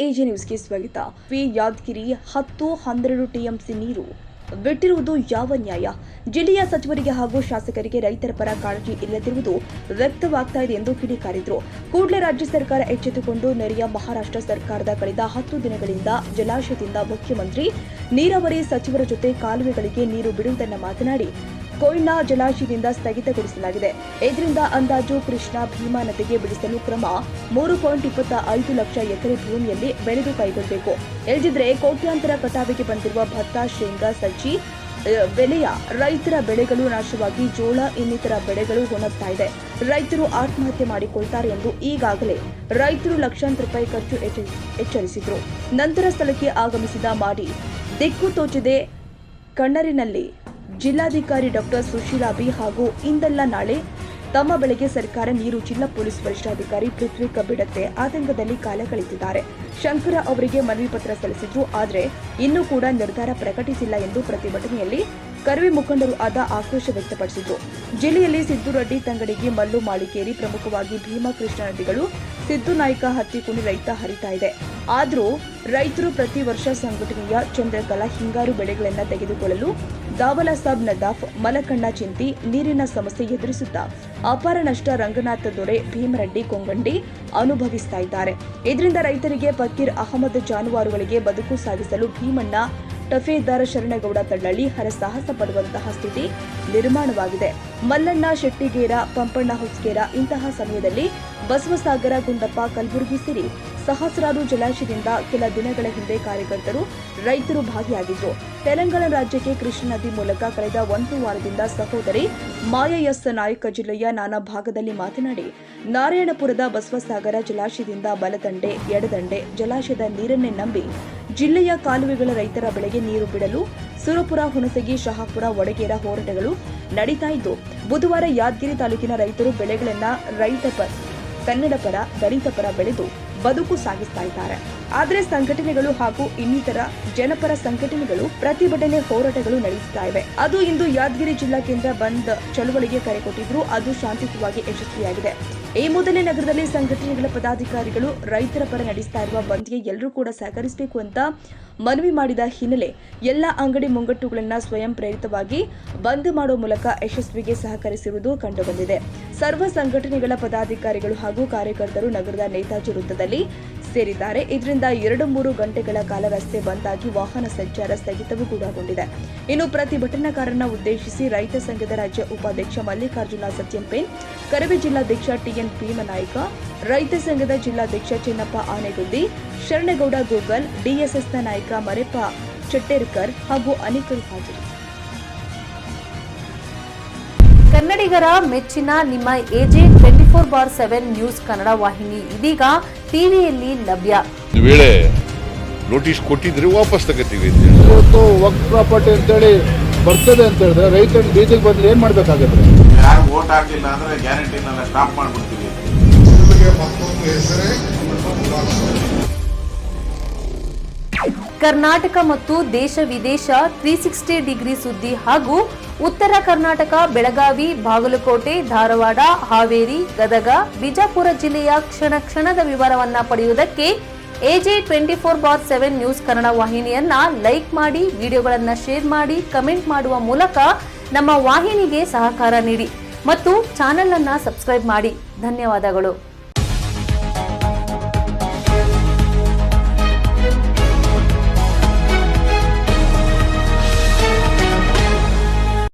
AJ ನ್ಯೂಸ್ಗೆ ಸ್ವಾಗತ. Yadgir 10-12 TMC ನೀರು ಬಿಟ್ಟಿರುವುದು ಯಾವ ನ್ಯಾಯ? ಜಿಲ್ಲೆಯ ಸಚಿವರಿಗೆ ಹಾಗೂ ಶಾಸಕರಿಗೆ ರೈತರ ಪರ ಕಾಳಜಿ ಇಲ್ಲದಿರುವುದು ವ್ಯಕ್ತವಾಗ್ತಾ ಇದೆ ಎಂದು ಕಿಡಿಕಾರಿದರು. ಕೂಡಲೇ ರಾಜ್ಯ ಸರ್ಕಾರ ಎಚ್ಚೆತ್ತುಕೊಂಡು ನೆರೆಯ ಮಹಾರಾಷ್ಟ್ರ ಸರ್ಕಾರದ ಕಳೆದ 10 ದಿನಗಳಿಂದ ಜಲಾಶಯದಿಂದ ಮುಖ್ಯಮಂತ್ರಿ ನೀರಾವರಿ ಸಚಿವರ ಜೊತೆ ಕಾಲುವೆಗಳಿಗೆ ನೀರು ಬಿಡುವುದನ್ನು ಮಾತನಾಡಿ ಕೊಯ್ನಾ ಜಲಾಶಯದಿಂದ ಸ್ಥಗಿತಗೊಳಿಸಲಾಗಿದೆ. ಇದರಿಂದ ಅಂದಾಜು ಕೃಷ್ಣಾ ಭೀಮಾ ನದಿಗೆ ಬಿಡಿಸಲು ಕ್ರಮ 3.25 ಲಕ್ಷ ಎಕರೆ ಭೂಮಿಯಲ್ಲಿ ಬೆಳೆದು ಕೈಗೊಳ್ಳಬೇಕು. ಇಲ್ಲದಿದ್ದರೆ ಕೋಟ್ಯಾಂತರ ಕಟಾವಿಗೆ ಬಂದಿರುವ ಭತ್ತ, ಶೇಂಗಾ, ಸಜ್ಜಿ ಬೆಲೆಯ ರೈತರ ಬೆಳೆಗಳು ನಾಶವಾಗಿ ಜೋಳ ಇನ್ನಿತರ ಬೆಳೆಗಳು ಒಣಗ್ತಾ ಇದೆ. ರೈತರು ಆತ್ಮಹತ್ಯೆ ಮಾಡಿಕೊಳ್ತಾರೆ ಎಂದು ಈಗಾಗಲೇ ರೈತರು ಲಕ್ಷಾಂತರ ರೂಪಾಯಿ ಖರ್ಚು ಎಚ್ಚರಿಸಿದ್ರು. ನಂತರ ಸ್ಥಳಕ್ಕೆ ಆಗಮಿಸಿದ ಮಾಡಿ ದಿಕ್ಕು ತೋಚದೆ ಕಣ್ಣರಿನಲ್ಲಿ ಜಿಲ್ಲಾಧಿಕಾರಿ ಡಾಕ್ಟರ್ ಸುಶೀಲಾ ಬಿ ಹಾಗೂ ಇಂದಲ್ಲ ನಾಳೆ ತಮ್ಮ ಬೆಳೆಗೆ ಸರ್ಕಾರ ನೀರು ಜಿಲ್ಲಾ ಪೊಲೀಸ್ ವರಿಷ್ಠಾಧಿಕಾರಿ ಪೃಥ್ವಿ ಕಬ್ಬಿಡತ್ತೆ ಆತಂಕದಲ್ಲಿ ಕಾಲ ಕಳೆದಿದ್ದಾರೆ. ಶಂಕರ ಅವರಿಗೆ ಮನವಿ ಪತ್ರ ಸಲ್ಲಿಸಿದ್ರು, ಆದರೆ ಇನ್ನೂ ಕೂಡ ನಿರ್ಧಾರ ಪ್ರಕಟಿಸಿಲ್ಲ ಎಂದು ಪ್ರತಿಭಟನೆಯಲ್ಲಿ ಕರವೇ ಮುಖಂಡರು ಆದ ಆಕ್ರೋಶ ವ್ಯಕ್ತಪಡಿಸಿದ್ರು. ಜಿಲ್ಲೆಯಲ್ಲಿ ಸಿದ್ದುರಡ್ಡಿ, ತಂಗಡಿಗೆ, ಮಲ್ಲು, ಮಾಳಿಕೇರಿ ಪ್ರಮುಖವಾಗಿ ಭೀಮಾ, ಕೃಷ್ಣಾ ನದಿಗಳು ಸಿದ್ದುನಾಯಕ, ಹತ್ತಿಕುಣಿ ರೈತ ಹರಿತಾ ಇದೆ. ಆದರೂ ರೈತರು ಪ್ರತಿ ವರ್ಷ ಸಂಘಟನೆಯ ಚಂದ್ರಕಲಾ ಹಿಂಗಾರು ಬೆಳೆಗಳನ್ನು ತೆಗೆದುಕೊಳ್ಳಲು ದಾವಲ ಸಾಬ್ ನದಾಫ್, ಮಲಕಣ್ಣ ಚಿಂತಿ ನೀರಿನ ಸಮಸ್ಯೆ ಎದುರಿಸುತ್ತಾ ಅಪಾರ ನಷ್ಟ ರಂಗನಾಥ ದೊರೆ, ಭೀಮರೆಡ್ಡಿ, ಕೊಂಗಂಡಿ ಅನುಭವಿಸ್ತಾ ಇದ್ದಾರೆ. ಇದರಿಂದ ರೈತರಿಗೆ ಫಕೀರ್ ಅಹಮದ್ ಜಾನುವಾರುಗಳಿಗೆ ಬದುಕು ಸಾಗಿಸಲು ಭೀಮಣ್ಣ, ಟಫೇದಾರ್, ಶರಣಗೌಡ ತಳ್ಳಳ್ಳಿ ಹರಸಾಹಸ ಪಡುವಂತಹ ಸ್ಥಿತಿ ನಿರ್ಮಾಣವಾಗಿದೆ. ಮಲ್ಲಣ್ಣ, ಶೆಟ್ಟಿಗೇರ, ಪಂಪಣ್ಣ ಹೊಸ್ಕೇರ ಇಂತಹ ಸಮಯದಲ್ಲಿ ಬಸವಸಾಗರ, ಗುಂಡಪ್ಪ, ಕಲಬುರಗಿ ಸೇರಿ ಸಹಸ್ರಾರು ಜಲಾಶಯದಿಂದ ಕೆಲ ದಿನಗಳ ಹಿಂದೆ ಕಾರ್ಯಕರ್ತರು, ರೈತರು ಭಾಗಿಯಾಗಿದ್ದು, ತೆಲಂಗಾಣ ರಾಜ್ಯಕ್ಕೆ ಕೃಷ್ಣಾ ನದಿ ಮೂಲಕ ಕಳೆದ 1 ವಾರದಿಂದ ಸಹೋದರಿ ಮಾಯಾ ಎಸ್ ನಾಯಕ ಜಿಲ್ಲೆಯ ನಾನಾ ಭಾಗದಲ್ಲಿ ಮಾತನಾಡಿ ನಾರಾಯಣಪುರದ ಬಸವಸಾಗರ ಜಲಾಶಯದಿಂದ ಬಲದಂಡೆ, ಎಡದಂಡೆ ಜಲಾಶಯದ ನೀರನ್ನೇ ನಂಬಿ ಜಿಲ್ಲೆಯ ಕಾಲುವೆಗಳ ರೈತರ ಬೆಳೆಗೆ ನೀರು ಬಿಡಲು ಸುರಪುರ, ಹುಣಸಗಿ, ಶಹಾಪುರ, ವಡಗೇರ ಹೋರಾಟಗಳು ನಡೀತಾ ಇದ್ದು, ಬುಧವಾರ ಯಾದಗಿರಿ ತಾಲೂಕಿನ ರೈತರು ಬೆಳೆಗಳನ್ನ ಕನ್ನಡ ಪರ, ದಲಿತ ಪರ ಬೆಳೆದು ಬದುಕು ಸಾಗಿಸ್ತಾ ಇದ್ದಾರೆ. ಆದರೆ ಸಂಘಟನೆಗಳು ಹಾಗೂ ಇನ್ನಿತರ ಜನಪರ ಸಂಘಟನೆಗಳು ಪ್ರತಿಭಟನೆ ಹೋರಾಟಗಳು ನಡೆಸುತ್ತಾ ಇವೆ. ಅದು ಇಂದು ಯಾದಗಿರಿ ಜಿಲ್ಲಾ ಕೇಂದ್ರ ಬಂದ್ ಚಳವಳಿಗೆ ಕರೆ ಕೊಟ್ಟಿದ್ರು. ಅದು ಶಾಂತಿಯುತವಾಗಿ ಯಶಸ್ವಿಯಾಗಿದೆ. ಈ ಮೊದಲೇ ನಗರದಲ್ಲಿ ಸಂಘಟನೆಗಳ ಪದಾಧಿಕಾರಿಗಳು ರೈತರ ಪರ ನಡೆಸ್ತಾ ಇರುವ ಬಂದ್ಗೆ ಎಲ್ಲರೂ ಕೂಡ ಸಹಕರಿಸಬೇಕು ಅಂತ ಮನವಿ ಮಾಡಿದ ಹಿನ್ನೆಲೆ ಎಲ್ಲ ಅಂಗಡಿ ಮುಂಗಟ್ಟುಗಳನ್ನು ಸ್ವಯಂ ಪ್ರೇರಿತವಾಗಿ ಬಂದ್ ಮಾಡುವ ಮೂಲಕ ಯಶಸ್ವಿಗೆ ಸಹಕರಿಸಿರುವುದು ಕಂಡುಬಂದಿದೆ. ಸರ್ವ ಸಂಘಟನೆಗಳ ಪದಾಧಿಕಾರಿಗಳು ಹಾಗೂ ಕಾರ್ಯಕರ್ತರು ನಗರದ ನೇತಾಜಿ ವೃತ್ತದಲ್ಲಿ ಸೇರಿದ್ದಾರೆ. ಇದರಿಂದ 2-3 ಗಂಟೆಗಳ ಕಾಲ ರಸ್ತೆ ಬಂದ್ ಆಗಿ ವಾಹನ ಸಂಚಾರ ಸ್ಥಗಿತವೂ ಕೂಡಗೊಂಡಿದೆ. ಇನ್ನು ಪ್ರತಿಭಟನಾಕಾರರನ್ನು ಉದ್ದೇಶಿಸಿ ರೈತ ಸಂಘದ ರಾಜ್ಯ ಉಪಾಧ್ಯಕ್ಷ ಮಲ್ಲಿಕಾರ್ಜುನ ಸತ್ಯಂಪೇನ್, ಕರವೇ ಜಿಲ್ಲಾಧ್ಯಕ್ಷ ಟಿಎನ್ ಭೀಮನಾಯ್ಕ, ರೈತ ಸಂಘದ ಜಿಲ್ಲಾಧ್ಯಕ್ಷ ಚೆನ್ನಪ್ಪ ಆನೆಗುಂದಿ, ಶರಣಗೌಡ ಗೂಗಲ್, ಡಿಎಸ್ಎಸ್ನ ನಾಯಕ ಮರೆಪ್ಪ ಚಟ್ಟೇರ್ಕರ್ ಹಾಗೂ ಅನೇಕರು ಹಾಜರು. ಕನ್ನಡಿಗರ ಮೆಚ್ಚಿನ ನಿಮ್ಮ ಎಜೆ 24/7 ನ್ಯೂಸ್ ಕನ್ನಡ ವಾಹಿನಿ ಇದೀಗ ಟಿವಿಯಲ್ಲಿ ಲಭ್ಯ. ವೇಳೆ ನೋಟಿಸ್ ಕೊಟ್ಟಿದ್ರೆ ವಾಪಸ್ ತಗೋತೀವಿ. ಇವತ್ತು ವಕ್ಫ್ ಪ್ರಾಪರ್ಟಿ ಅಂತೇಳಿ ಬರ್ತದೆ ಅಂತ ಹೇಳಿದ್ರೆ ರೈತರು ಬೀದಿಗೆ ಬಂದ್ರೆ ಏನ್ ಮಾಡ್ಬೇಕಾಗುತ್ತೆ? ಯಾರು ವೋಟ್ ಹಾಕಿಲ್ಲ ಅಂದ್ರೆ ಗ್ಯಾರಂಟಿನೆಲ್ಲ ಸ್ಟಾಪ್ ಮಾಡ್ಬಿಡ್ತೀವಿ. ಕರ್ನಾಟಕ ಮತ್ತು ದೇಶ ವಿದೇಶ 360 ಡಿಗ್ರಿ ಸುದ್ದಿ ಹಾಗೂ ಉತ್ತರ ಕರ್ನಾಟಕ, ಬೆಳಗಾವಿ, ಬಾಗಲಕೋಟೆ, ಧಾರವಾಡ, ಹಾವೇರಿ, ಗದಗ, ಬಿಜಾಪುರ ಜಿಲ್ಲೆಯ ಕ್ಷಣದ ವಿವರವನ್ನ ಪಡೆಯುವುದಕ್ಕೆ ಎಜೆ 24/7 ನ್ಯೂಸ್ ಕನ್ನಡ ವಾಹಿನಿಯನ್ನ ಲೈಕ್ ಮಾಡಿ, ವಿಡಿಯೋಗಳನ್ನ ಶೇರ್ ಮಾಡಿ, ಕಮೆಂಟ್ ಮಾಡುವ ಮೂಲಕ ನಮ್ಮ ವಾಹಿನಿಗೆ ಸಹಕಾರ ನೀಡಿ ಮತ್ತು ಚಾನೆಲ್ ಅನ್ನ ಸಬ್ಸ್ಕ್ರೈಬ್ ಮಾಡಿ. ಧನ್ಯವಾದಗಳು.